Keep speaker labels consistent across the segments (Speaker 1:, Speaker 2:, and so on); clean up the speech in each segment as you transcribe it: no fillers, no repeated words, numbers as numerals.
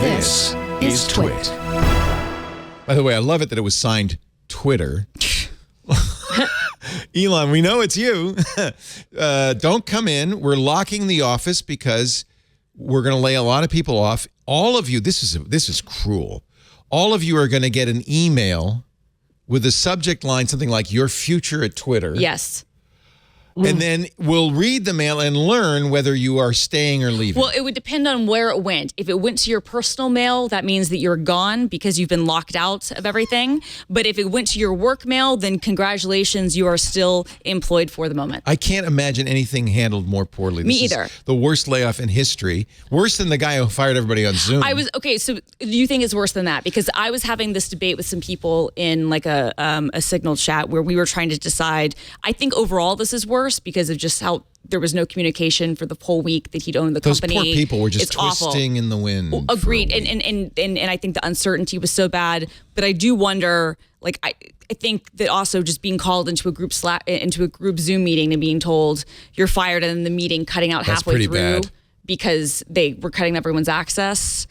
Speaker 1: This is TWiT. By the way, I love it that it was signed Twitter. Elon, we know it's you. Don't come in. We're locking the office because we're going to lay a lot of people off. All of you, this is cruel. All of you are going to get an email with a subject line, something like "Your future at Twitter."
Speaker 2: Yes.
Speaker 1: And then we'll read the mail and learn whether you are staying or leaving.
Speaker 2: Well, it would depend on where it went. If it went to your personal mail, that means that you're gone because you've been locked out of everything. But if it went to your work mail, then congratulations, you are still employed for the moment.
Speaker 1: I can't imagine anything handled more poorly.
Speaker 2: Me
Speaker 1: This
Speaker 2: either.
Speaker 1: is the worst layoff in history. Worse than the guy who fired everybody on Zoom.
Speaker 2: So do you think it's worse than that? Because I was having this debate with some people in like a Signal chat where we were trying to decide. I think overall this is worse because of just how there was no communication for the whole week that he'd owned the company.
Speaker 1: Those poor people were just
Speaker 2: it's
Speaker 1: twisting
Speaker 2: awful.
Speaker 1: in the wind.
Speaker 2: Well, agreed. And I think the uncertainty was so bad. But I do wonder, like, I think that also just being called into a group Zoom meeting and being told you're fired, and then the meeting cutting out
Speaker 1: That's
Speaker 2: halfway
Speaker 1: pretty
Speaker 2: through
Speaker 1: bad.
Speaker 2: because they were cutting everyone's access.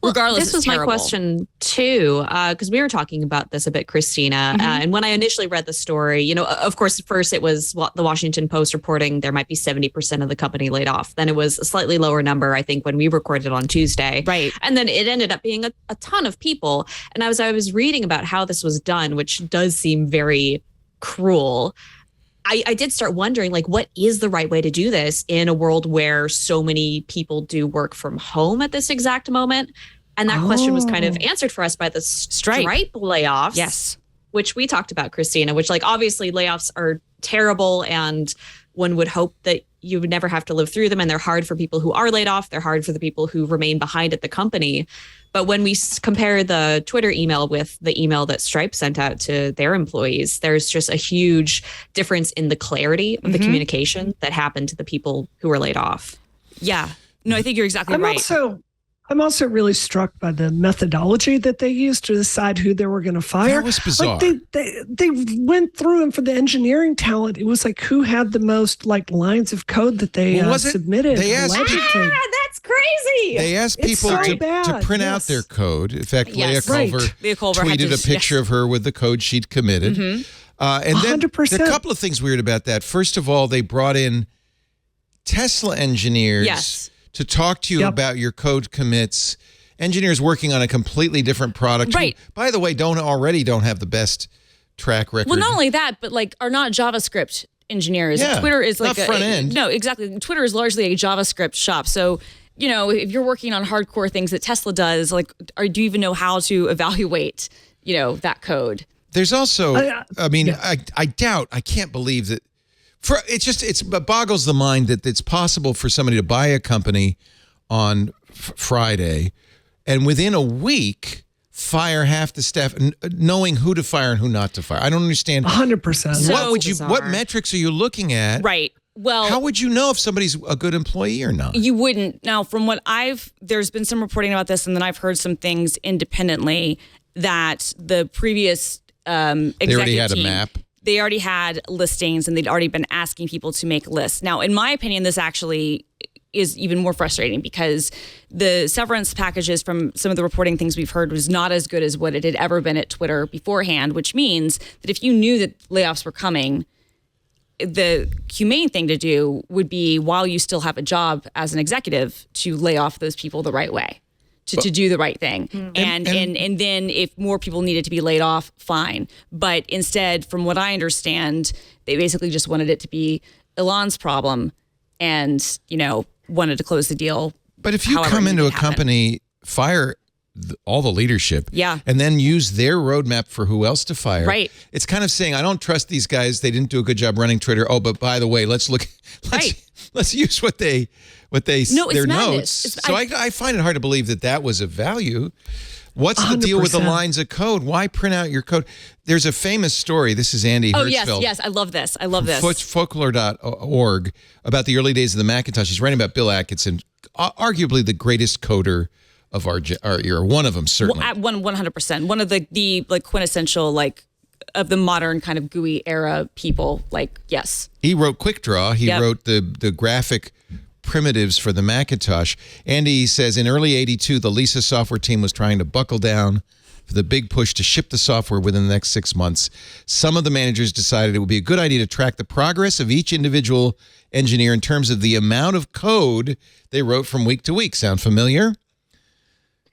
Speaker 2: Regardless,
Speaker 3: this was
Speaker 2: it's terrible.
Speaker 3: my question too, because we were talking about this a bit, Christina. And when I initially read the story, of course, first it was the Washington Post reporting there might be 70% of the company laid off. Then it was a slightly lower number, I think, when we recorded on Tuesday.
Speaker 2: Right.
Speaker 3: And then it ended up being a ton of people. And I was reading about how this was done, which does seem very cruel. I did start wondering, like, what is the right way to do this in a world where so many people do work from home at this exact moment? And that question was kind of answered for us by the Stripe layoffs.
Speaker 2: Yes.
Speaker 3: Which we talked about, Christina, which, like, obviously layoffs are terrible and one would hope that you would never have to live through them. And they're hard for people who are laid off. They're hard for the people who remain behind at the company. But when we compare the Twitter email with the email that Stripe sent out to their employees, there's just a huge difference in the clarity of the communication that happened to the people who were laid off.
Speaker 2: Yeah. No, I think you're exactly right.
Speaker 4: I'm also really struck by the methodology that they used to decide who they were going to fire.
Speaker 1: That was bizarre.
Speaker 4: Like they went through, and for the engineering talent, it was like who had the most like lines of code that they submitted.
Speaker 1: They asked
Speaker 3: That's crazy.
Speaker 1: They asked people to print out their code. In fact, Leah Culver tweeted a picture of her with the code she'd committed. And then
Speaker 4: 100%.
Speaker 1: there are a couple of things weird about that. First of all, they brought in Tesla engineers to talk to you about your code commits. Engineers working on a completely different product.
Speaker 2: Right.
Speaker 1: Who, by the way, don't have the best track record.
Speaker 2: Well, not only that, but like are not JavaScript engineers.
Speaker 1: Yeah,
Speaker 2: Twitter is like
Speaker 1: not front end.
Speaker 2: No, exactly. Twitter is largely a JavaScript shop. So, if you're working on hardcore things that Tesla does, like, do you even know how to evaluate, that code?
Speaker 1: There's also, I doubt, I can't believe that. It boggles the mind that it's possible for somebody to buy a company on Friday and within a week fire half the staff, knowing who to fire and who not to fire. I don't understand.
Speaker 4: 100%.
Speaker 1: What metrics are you looking at?
Speaker 2: Right. Well,
Speaker 1: how would you know if somebody's a good employee or not?
Speaker 2: You wouldn't. Now, from what there's been some reporting about this, and then I've heard some things independently that the previous executive
Speaker 1: they already had
Speaker 2: team,
Speaker 1: a map.
Speaker 2: They already had listings and they'd already been asking people to make lists. Now, in my opinion, this actually is even more frustrating because the severance packages from some of the reporting things we've heard was not as good as what it had ever been at Twitter beforehand, which means that if you knew that layoffs were coming, the humane thing to do would be, while you still have a job as an executive, to lay off those people the right way. To do the right thing. And then if more people needed to be laid off, fine. But instead, from what I understand, they basically just wanted it to be Elon's problem and, wanted to close the deal.
Speaker 1: But if you come into a company, fire all the leadership, and then use their roadmap for who else to fire.
Speaker 2: Right.
Speaker 1: It's kind of saying, I don't trust these guys. They didn't do a good job running Twitter. Oh, but by the way, let's use their notes. So I find it hard to believe that was of value. What's 100%. The deal with the lines of code? Why print out your code? There's a famous story. This is Andy Hertzfeld.
Speaker 2: Oh, yes. I love this.
Speaker 1: Folklore.org about the early days of the Macintosh. He's writing about Bill Atkinson, arguably the greatest coder of our era. One of them, certainly.
Speaker 2: 100%. One of the like quintessential, like, of the modern kind of GUI era people. Like, yes.
Speaker 1: He wrote QuickDraw. He wrote the graphic primitives for the Macintosh. Andy says, in early 82, the Lisa software team was trying to buckle down for the big push to ship the software within the next 6 months. Some of the managers decided it would be a good idea to track the progress of each individual engineer in terms of the amount of code they wrote from week to week. Sound familiar?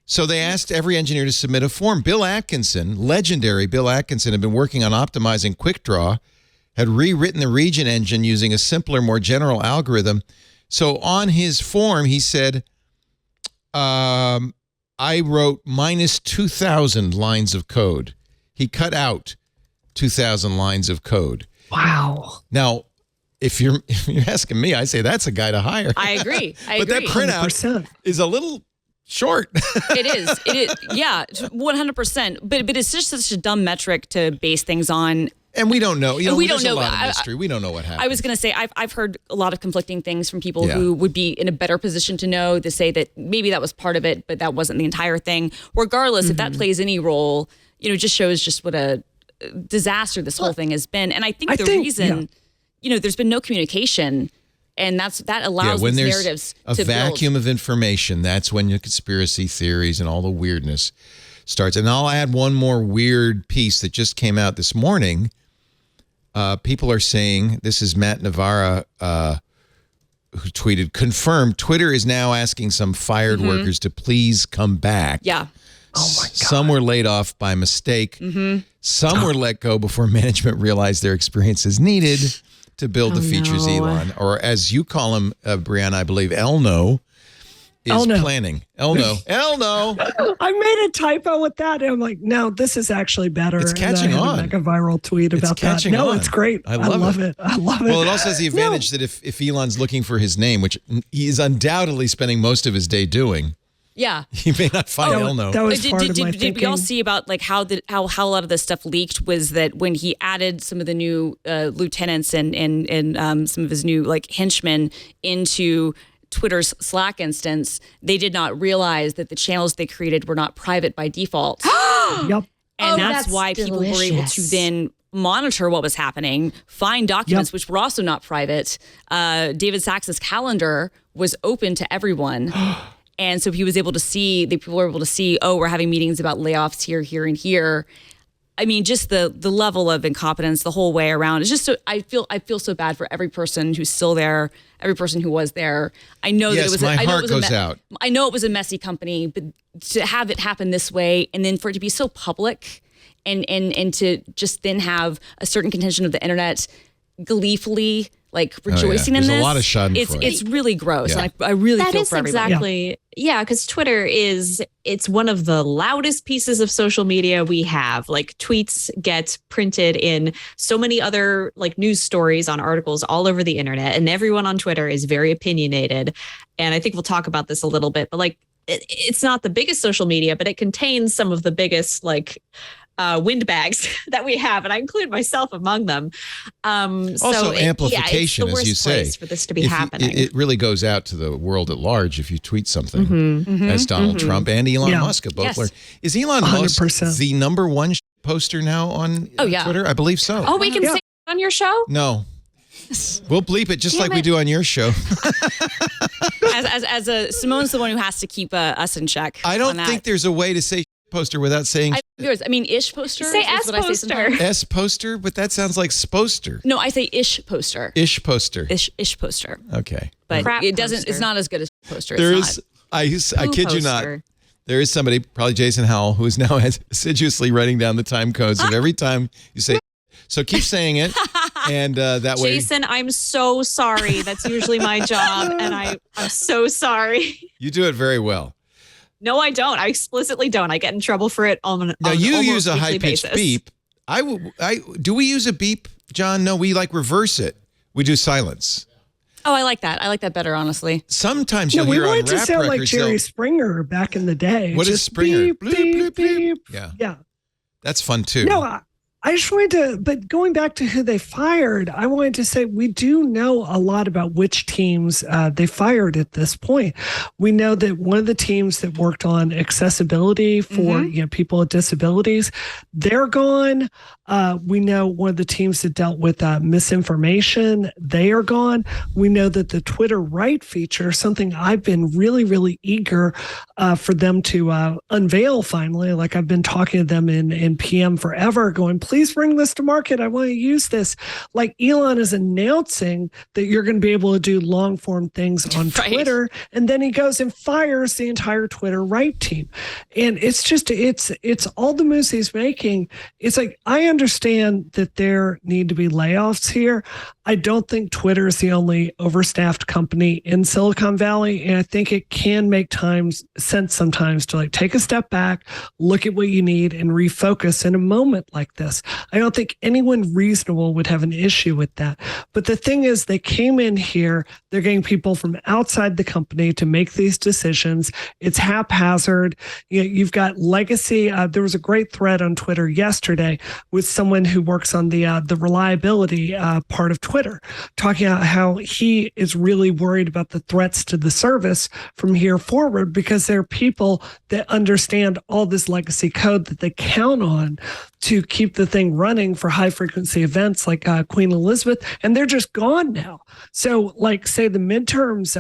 Speaker 1: So they asked every engineer to submit a form. Bill Atkinson, legendary Bill Atkinson, had been working on optimizing QuickDraw, had rewritten the region engine using a simpler, more general algorithm. So on his form, he said, I wrote minus 2,000 lines of code. He cut out 2,000 lines of code.
Speaker 4: Wow.
Speaker 1: Now, if you're asking me, I say that's a guy to hire.
Speaker 2: I agree.
Speaker 1: But that printout
Speaker 4: 100%.
Speaker 1: is a little short.
Speaker 2: It is. Yeah, 100%. But it's just such a dumb metric to base things on.
Speaker 1: And we don't know.
Speaker 2: We don't know.
Speaker 1: A lot of mystery. We don't know what happened.
Speaker 2: I was going to say, I've heard a lot of conflicting things from people who would be in a better position to know, to say that maybe that was part of it, but that wasn't the entire thing. Regardless, if that plays any role, just shows just what a disaster this whole thing has been. And I think the reason, there's been no communication, and that allows these narratives to build.
Speaker 1: A vacuum of information, that's when the conspiracy theories and all the weirdness starts. And I'll add one more weird piece that just came out this morning. People are saying, this is Matt Navarra who tweeted, confirmed, Twitter is now asking some fired workers to please come back.
Speaker 2: Yeah.
Speaker 4: Oh my God.
Speaker 1: Some were laid off by mistake. Some were let go before management realized their experience is needed to build the features Elon, or as you call him, Brianna, I believe, Elno, is planning. Elno.
Speaker 4: I made a typo with that, and I'm like, no, this is actually better.
Speaker 1: It's catching on.
Speaker 4: Like a viral tweet about that. No, it's great. I love it. I love it.
Speaker 1: Well, it also has the advantage that if Elon's looking for his name, which he is undoubtedly spending most of his day doing, he may not find Elno.
Speaker 4: That was part of my thinking.
Speaker 2: Did we all see about like how a lot of this stuff leaked? Was that when he added some of the new lieutenants and some of his new like henchmen into Twitter's Slack instance, they did not realize that the channels they created were not private by default.
Speaker 4: Yep.
Speaker 2: And that's why people were able to then monitor what was happening, find documents which were also not private. David Sachs's calendar was open to everyone. And so he was able to see, people were able to see, we're having meetings about layoffs here, here, and here. I mean, just the level of incompetence the whole way around. It's just so I feel so bad for every person who's still there, every person who was there. I know that it was.
Speaker 1: My heart goes out.
Speaker 2: I know it was a messy company, but to have it happen this way, and then for it to be so public, and to just then have a certain contingent of the internet gleefully like rejoicing in this.
Speaker 1: There's a lot of schadenfreude.
Speaker 2: It's really gross. And I really feel for everybody.
Speaker 3: Exactly. Yeah, because Twitter it's one of the loudest pieces of social media we have. Like tweets get printed in so many other like news stories on articles all over the internet, and everyone on Twitter is very opinionated. And I think we'll talk about this a little bit, but like it's not the biggest social media, but it contains some of the biggest like windbags that we have, and I include myself among them.
Speaker 1: Also, amplification,
Speaker 3: it's the
Speaker 1: as you say,
Speaker 3: for this to be happening.
Speaker 1: It really goes out to the world at large if you tweet something, as Donald Trump and Elon Musk have both learned. Is Elon 100%. Musk the number one poster now on Twitter? I believe so.
Speaker 3: Oh, we can say it on your show?
Speaker 1: No. We'll bleep it just we do on your show.
Speaker 2: as Simone's the one who has to keep us in check.
Speaker 1: I don't think there's a way to say poster without saying
Speaker 2: ish poster.
Speaker 3: Say S poster.
Speaker 1: S poster, but that sounds like sposter.
Speaker 2: No, I say ish poster.
Speaker 1: Ish poster.
Speaker 2: Ish poster.
Speaker 1: Okay.
Speaker 2: But
Speaker 3: crap
Speaker 2: it doesn't
Speaker 3: poster.
Speaker 2: It's not as good as poster.
Speaker 1: I kid you not. There is somebody, probably Jason Howell, who is now assiduously writing down the time codes of every time you say. So keep saying it, and that way.
Speaker 3: Jason, I'm so sorry. That's usually my job, and I'm so sorry.
Speaker 1: You do it very well.
Speaker 3: No, I don't. I explicitly don't. I get in trouble for it on
Speaker 1: now, you use a
Speaker 3: high-pitched
Speaker 1: beep. Do we use a beep, John? No, we like reverse it. We do silence.
Speaker 2: Oh, I like that. I like that better, honestly.
Speaker 1: Sometimes you'll hear on rap records.
Speaker 4: We wanted to sound like Jerry Springer back in the day.
Speaker 1: What is Springer?
Speaker 4: Beep, beep, beep.
Speaker 1: Yeah. That's fun too.
Speaker 4: No, I just wanted to, but going back to who they fired, I wanted to say we do know a lot about which teams they fired at this point. We know that one of the teams that worked on accessibility for people with disabilities, they're gone. We know one of the teams that dealt with misinformation, they are gone. We know that the Twitter Write feature, something I've been really, really eager for them to unveil finally. Like I've been talking to them in PM forever going, please bring this to market. I want to use this. Like Elon is announcing that you're going to be able to do long form things on Twitter. And then he goes and fires the entire Twitter Write team. And it's just, it's all the moves he's making. It's like, I understand that there need to be layoffs here. I don't think Twitter is the only overstaffed company in Silicon Valley. And I think it can make sense sometimes to like take a step back, look at what you need and refocus in a moment like this. I don't think anyone reasonable would have an issue with that. But the thing is, they came in here, they're getting people from outside the company to make these decisions. It's haphazard. You've got legacy. There was a great thread on Twitter yesterday with someone who works on the reliability part of Twitter, talking about how he is really worried about the threats to the service from here forward because there are people that understand all this legacy code that they count on to keep the thing running for high frequency events like Queen Elizabeth, and they're just gone now. So like say the midterms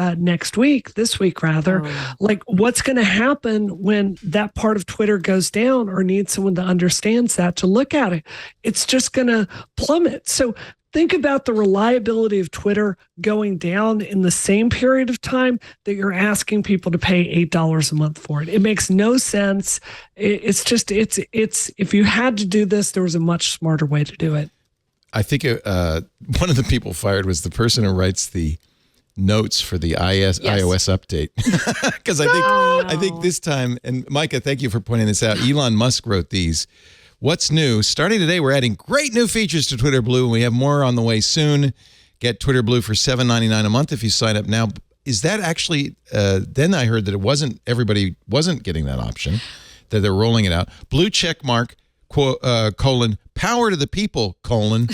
Speaker 4: this week rather, like what's going to happen when that part of Twitter goes down or needs someone that understands that to look at it? It's just going to plummet. So think about the reliability of Twitter going down in the same period of time that you're asking people to pay $8 a month for it. It makes no sense. It's just, it's if you had to do this, there was a much smarter way to do it.
Speaker 1: I think one of the people fired was the person who writes the notes for the iOS update. Because I think this time, and Micah, thank you for pointing this out, Elon Musk wrote these. What's new? Starting today, we're adding great new features to Twitter Blue, and we have more on the way soon. Get Twitter Blue for $7.99 a month if you sign up now. Is that actually, then I heard that everybody wasn't getting that option, that they're rolling it out. Blue check mark, colon, power to the people, colon.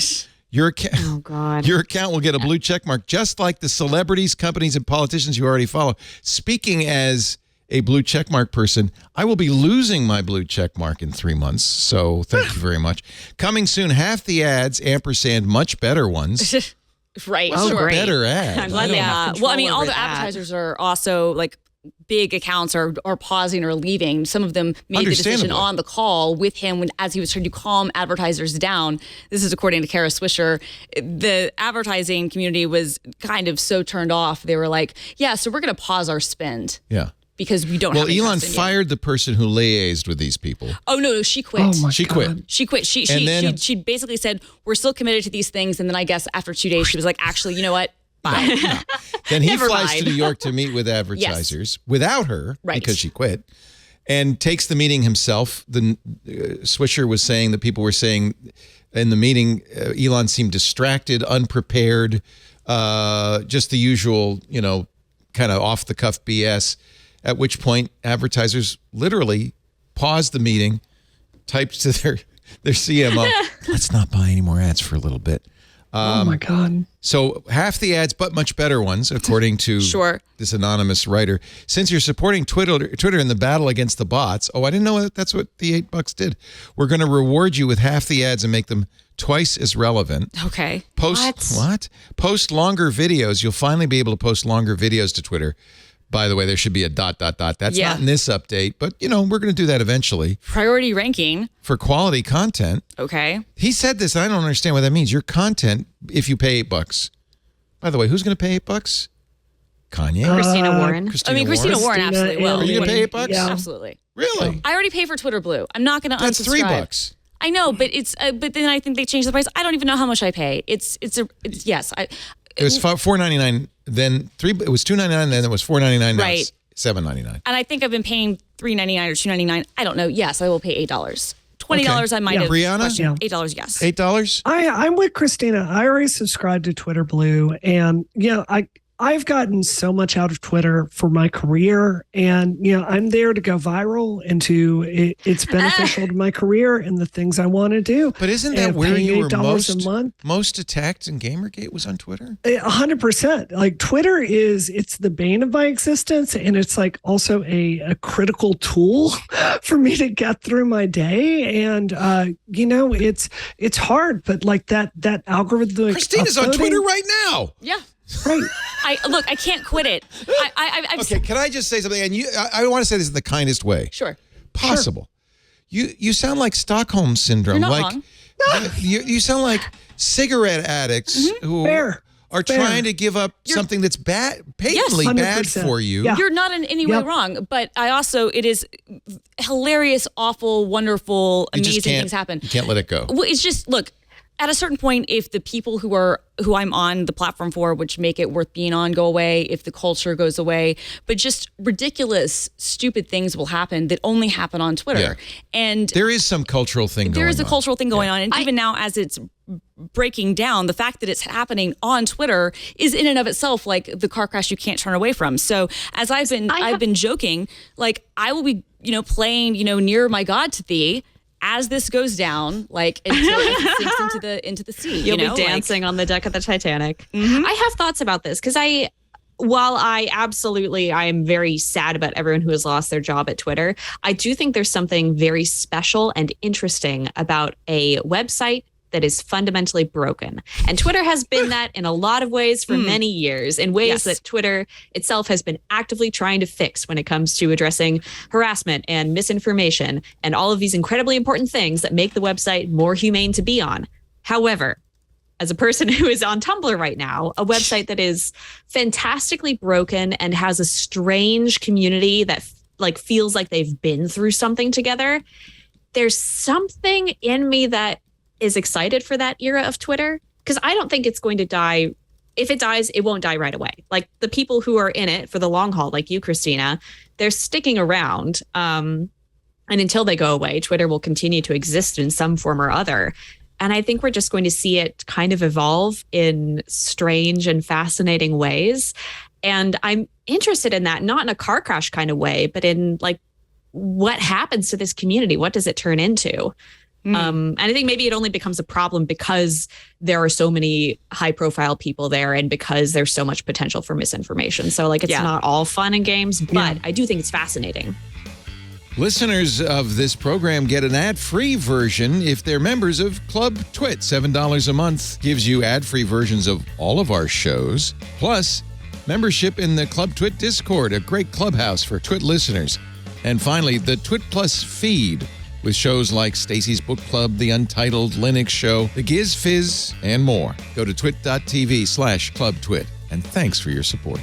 Speaker 1: Your account will get a blue check mark, just like the celebrities, companies, and politicians you already follow. Speaking as a blue checkmark person, I will be losing my blue checkmark in 3 months. So thank you very much. Coming soon, half the ads, ampersand, much better ones.
Speaker 2: Right.
Speaker 1: What's
Speaker 2: sure.
Speaker 1: a better ad?
Speaker 3: I'm glad they have control
Speaker 2: Well, I mean, all
Speaker 3: over
Speaker 2: the
Speaker 3: that.
Speaker 2: advertisers are also like big accounts are pausing or leaving. Some of them made the decision on the call with him as he was trying to calm advertisers down. This is according to Kara Swisher. The advertising community was kind of so turned off. They were like, yeah, so we're going to pause our spend.
Speaker 1: Yeah.
Speaker 2: Because we don't have any
Speaker 1: Elon
Speaker 2: trust in
Speaker 1: fired the person who liaised with these people.
Speaker 2: Oh, no, she quit.
Speaker 4: Oh, my
Speaker 1: She
Speaker 4: God.
Speaker 1: quit.
Speaker 2: She quit. She basically said, we're still committed to these things. And then I guess after 2 days, she was like, actually, you know what? Bye.
Speaker 1: No. Then he
Speaker 3: Never
Speaker 1: flies
Speaker 3: mind.
Speaker 1: to New York to meet with advertisers without her because she quit, and takes the meeting himself. The Swisher was saying that people were saying in the meeting, Elon seemed distracted, unprepared, just the usual, kind of off the cuff BS. At which point, advertisers literally paused the meeting, typed to their CMO, let's not buy any more ads for a little bit.
Speaker 4: Oh my God.
Speaker 1: So half the ads, but much better ones, according to this anonymous writer. Since you're supporting Twitter in the battle against the bots, I didn't know that's what the $8 did. We're going to reward you with half the ads and make them twice as relevant.
Speaker 2: Okay.
Speaker 1: Post longer videos. You'll finally be able to post longer videos to Twitter. By the way, there should be a ... That's not in this update, but we're going to do that eventually.
Speaker 2: Priority ranking.
Speaker 1: For quality content.
Speaker 2: Okay.
Speaker 1: He said this, and I don't understand what that means. Your content, if you pay $8. By the way, who's going to pay $8? Kanye?
Speaker 3: Christina Warren.
Speaker 2: Christina Warren absolutely will.
Speaker 1: Are you going to pay $8?
Speaker 4: Yeah.
Speaker 2: Absolutely.
Speaker 1: Really?
Speaker 2: I already pay for Twitter Blue. I'm not going to
Speaker 1: That's
Speaker 2: unsubscribe.
Speaker 1: $3.
Speaker 2: I know, but it's but then I think they changed the price. I don't even know how much I pay. It's yes.
Speaker 1: It was $4.99. Then it was $2.99. Then it was $4.99. Now
Speaker 2: Right.
Speaker 1: it's $7.99.
Speaker 2: And I think I've been paying $3.99 or $2.99. I don't know. Yes, I will pay $8. $20 I might have.
Speaker 1: Brianna?
Speaker 2: questioned. $8, yes.
Speaker 1: $8?
Speaker 4: I'm with Christina. I already subscribed to Twitter Blue, and I've gotten so much out of Twitter for my career, and I'm there to go viral and it's beneficial to my career and the things I want to do.
Speaker 1: But isn't that where you were
Speaker 4: $8
Speaker 1: most attacked in Gamergate was on Twitter?
Speaker 4: 100%. Like Twitter it's the bane of my existence, and it's like also a critical tool for me to get through my day. And it's hard, but like that algorithm.
Speaker 1: Christina's on Twitter right now.
Speaker 2: Yeah.
Speaker 4: Right.
Speaker 2: I can't quit it.
Speaker 1: Okay, can I just say something? And I want to say this in the kindest way
Speaker 2: Sure.
Speaker 1: possible. Sure. You sound like Stockholm syndrome.
Speaker 2: You're not
Speaker 1: wrong. You sound like cigarette addicts who are trying to give up something that's patently bad for you.
Speaker 2: Yeah. You're not in any way wrong, but it is hilarious, awful, wonderful, amazing things happen.
Speaker 1: You can't let it go.
Speaker 2: Well, it's just, look, at a certain point, if the people who I'm on the platform for, which make it worth being on, go away, if the culture goes away, but just ridiculous, stupid things will happen that only happen on Twitter.
Speaker 1: Yeah.
Speaker 2: And
Speaker 1: there is some cultural thing going on.
Speaker 2: There is a cultural thing going on. And even now, as it's breaking down, the fact that it's happening on Twitter is in and of itself like the car crash you can't turn away from. So as I've been joking, like I will be, playing, near my God to thee as this goes down, like until it sinks into the sea.
Speaker 3: You'll be dancing on the deck of the Titanic. Mm-hmm. I have thoughts about this because while I am very sad about everyone who has lost their job at Twitter, I do think there's something very special and interesting about a website that is fundamentally broken. And Twitter has been that in a lot of ways for many years, in ways that Twitter itself has been actively trying to fix when it comes to addressing harassment and misinformation and all of these incredibly important things that make the website more humane to be on. However, as a person who is on Tumblr right now, a website that is fantastically broken and has a strange community that feels like they've been through something together, there's something in me that is excited for that era of Twitter, because I don't think it's going to die. If it dies, it won't die right away. Like the people who are in it for the long haul, like you, Christina, they're sticking around. And until they go away, Twitter will continue to exist in some form or other. And I think we're just going to see it kind of evolve in strange and fascinating ways. And I'm interested in that, not in a car crash kind of way, but in like, what happens to this community? What does it turn into? And I think maybe it only becomes a problem because there are so many high profile people there and because there's so much potential for misinformation. So it's not all fun and games, but I do think it's fascinating.
Speaker 1: Listeners of this program get an ad-free version if they're members of Club TWiT. $7 a month gives you ad-free versions of all of our shows. Plus, membership in the Club TWiT Discord, a great clubhouse for TWiT listeners. And finally, the TWiT Plus feed, with shows like Stacy's Book Club, The Untitled Linux Show, The Giz Fizz, and more. Go to twit.tv/clubtwit. And thanks for your support.